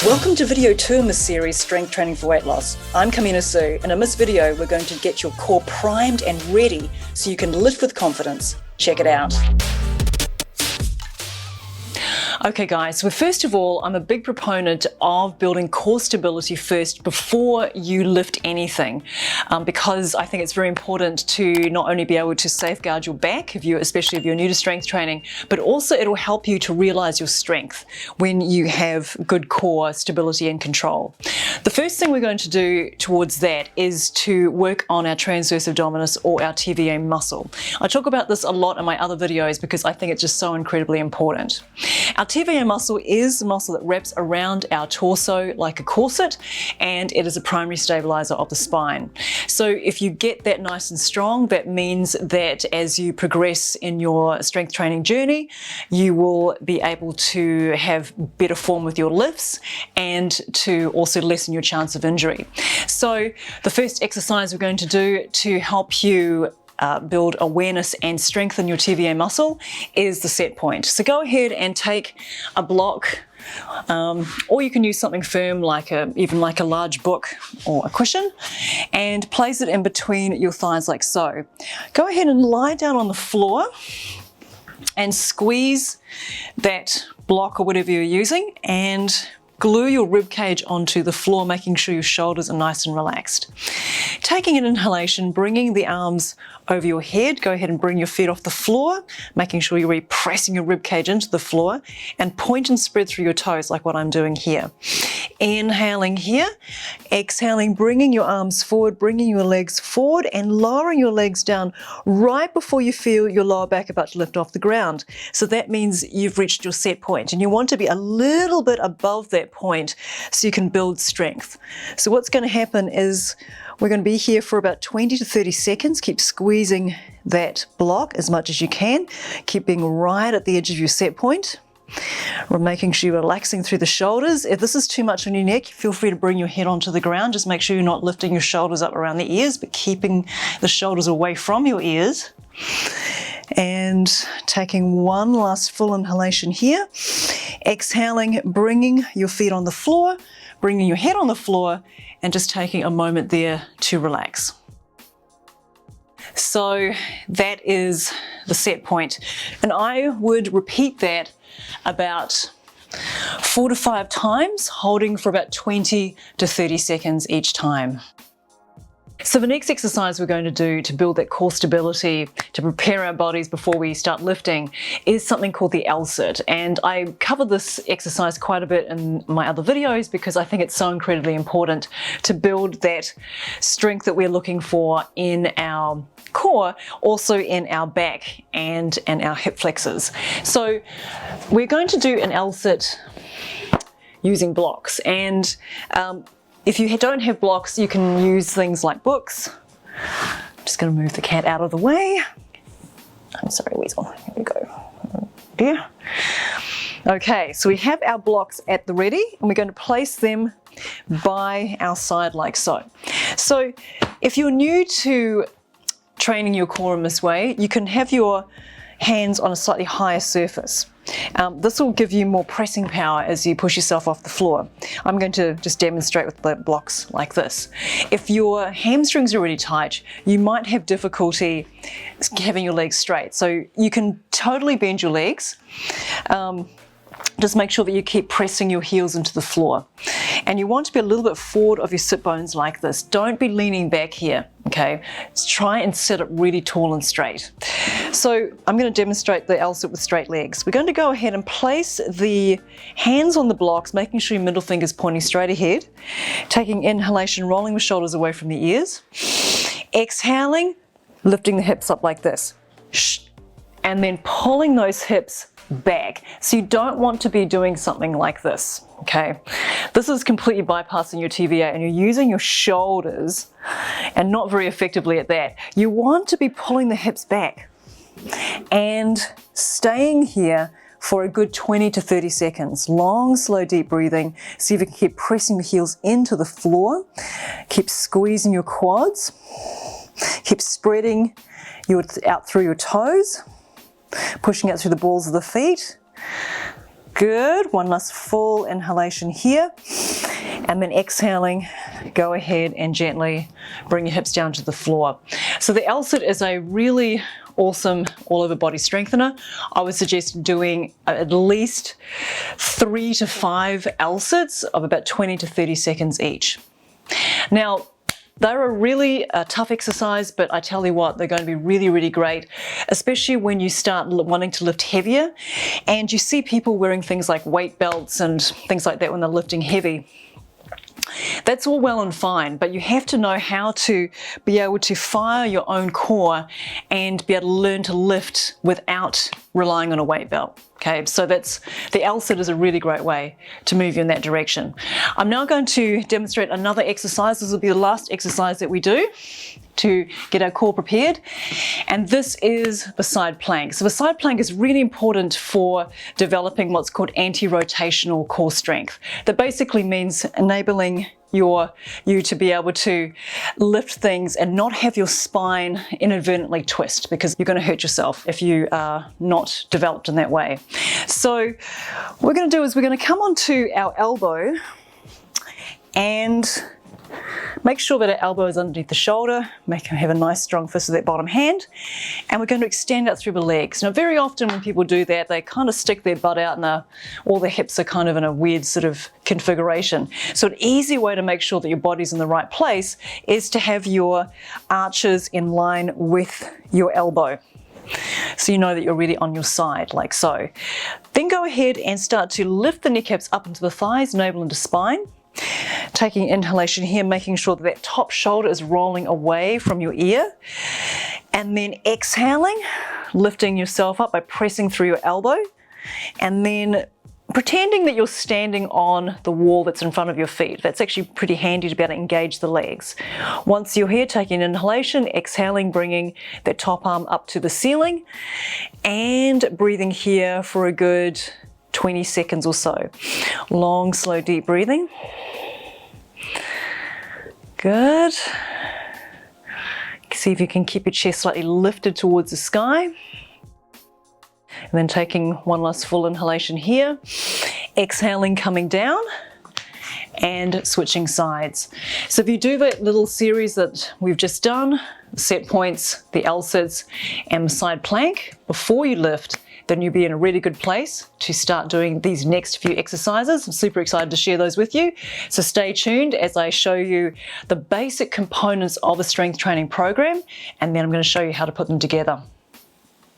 Welcome to video 2 in the series Strength Training for Weight Loss. I'm Kamina Sue, and in this video we're going to get your core primed and ready so you can lift with confidence. Check it out. Okay guys, well first of all, I'm a big proponent of building core stability first before you lift anything, because I think it's very important to not only be able to safeguard your back, especially if you're new to strength training, but also it'll help you to realize your strength when you have good core stability and control. The first thing we're going to do towards that is to work on our transverse abdominis or our TVA muscle. I talk about this a lot in my other videos because I think it's just so incredibly important. Our TVA muscle is the muscle that wraps around our torso like a corset, and it is a primary stabilizer of the spine. So if you get that nice and strong, that means that as you progress in your strength training journey, you will be able to have better form with your lifts and to also lessen your chance of injury. So the first exercise we're going to do to help you build awareness and strengthen your TVA muscle is the set point. So go ahead and take a block, or you can use something firm even like a large book or a cushion, and place it in between your thighs like so. Go ahead and lie down on the floor and squeeze that block or whatever you're using and glue your rib cage onto the floor, making sure your shoulders are nice and relaxed. Taking an inhalation, bringing the arms over your head, go ahead and bring your feet off the floor, making sure you're really pressing your rib cage into the floor, and point and spread through your toes like what I'm doing here. Inhaling here, exhaling, bringing your arms forward, bringing your legs forward and lowering your legs down right before you feel your lower back about to lift off the ground. So that means you've reached your set point, and you want to be a little bit above that point so you can build strength. So what's going to happen is we're going to be here for about 20 to 30 seconds. Keep squeezing that block as much as you can. Keep being right at the edge of your set point. We're making sure you're relaxing through the shoulders. If this is too much on your neck, feel free to bring your head onto the ground. Just make sure you're not lifting your shoulders up around the ears, but keeping the shoulders away from your ears. And taking one last full inhalation here. Exhaling, bringing your feet on the floor, bringing your head on the floor, and just taking a moment there to relax. So that is the set point. And I would repeat that about 4 to 5 times, holding for about 20 to 30 seconds each time. So the next exercise we're going to do to build that core stability, to prepare our bodies before we start lifting, is something called the LSIT. And I cover this exercise quite a bit in my other videos because I think it's so incredibly important to build that strength that we're looking for in our core, also in our back and our hip flexors. So we're going to do an LSIT using blocks, and if you don't have blocks, you can use things like books. I'm just going to move the cat out of the way. I'm sorry, Weasel. Here we go. Yeah. Okay, so we have our blocks at the ready, and we're going to place them by our side like so. So if you're new to training your core in this way, you can have your hands on a slightly higher surface. This will give you more pressing power as you push yourself off the floor. I'm going to just demonstrate with the blocks like this. If your hamstrings are really tight, you might have difficulty having your legs straight. So you can totally bend your legs. Just make sure that you keep pressing your heels into the floor. And you want to be a little bit forward of your sit bones like this. Don't be leaning back here, okay? Just try and sit up really tall and straight. So I'm going to demonstrate the LSIT with straight legs. We're going to go ahead and place the hands on the blocks, making sure your middle finger's pointing straight ahead. Taking inhalation, rolling the shoulders away from the ears. Exhaling, lifting the hips up like this. And then pulling those hips back. So you don't want to be doing something like this, okay? This is completely bypassing your TVA, and you're using your shoulders and not very effectively at that. You want to be pulling the hips back and staying here for a good 20 to 30 seconds. Long, slow, deep breathing. See if you can keep pressing the heels into the floor. Keep squeezing your quads. Keep spreading out through your toes. Pushing out through the balls of the feet. Good. One last full inhalation here. And then exhaling, go ahead and gently bring your hips down to the floor. So the LSIT is a really awesome all over body strengthener. I would suggest doing at least 3 to 5 LSITs of about 20 to 30 seconds each. Now, they're a really tough exercise, but I tell you what, they're going to be really, really great, especially when you start wanting to lift heavier. And you see people wearing things like weight belts and things like that when they're lifting heavy. That's all well and fine, but you have to know how to be able to fire your own core and be able to learn to lift without relying on a weight belt. Okay, so the LSIT is a really great way to move you in that direction. I'm now going to demonstrate another exercise. This will be the last exercise that we do to get our core prepared. And this is the side plank. So the side plank is really important for developing what's called anti-rotational core strength. That basically means enabling you to be able to lift things and not have your spine inadvertently twist, because you're going to hurt yourself if you are not developed in that way. So what we're going to do is we're going to come onto our elbow and make sure that our elbow is underneath the shoulder. Have a nice strong fist with that bottom hand. And we're going to extend out through the legs. Now, very often when people do that, they kind of stick their butt out and all their hips are kind of in a weird sort of configuration. So an easy way to make sure that your body's in the right place is to have your arches in line with your elbow. So you know that you're really on your side, like so. Then go ahead and start to lift the kneecaps up into the thighs, navel into spine. Taking inhalation here, making sure that that top shoulder is rolling away from your ear. And then exhaling, lifting yourself up by pressing through your elbow. And then pretending that you're standing on the wall that's in front of your feet. That's actually pretty handy to be able to engage the legs. Once you're here, taking an inhalation, exhaling, bringing that top arm up to the ceiling. And breathing here for a good 20 seconds or so. Long, slow, deep breathing. Good. See if you can keep your chest slightly lifted towards the sky. And then taking one last full inhalation here. Exhaling, coming down. And switching sides. So if you do that little series that we've just done, set points, the LSITs, and the side plank, before you lift, then you'll be in a really good place to start doing these next few exercises. I'm super excited to share those with you. So stay tuned as I show you the basic components of a strength training program, and then I'm going to show you how to put them together.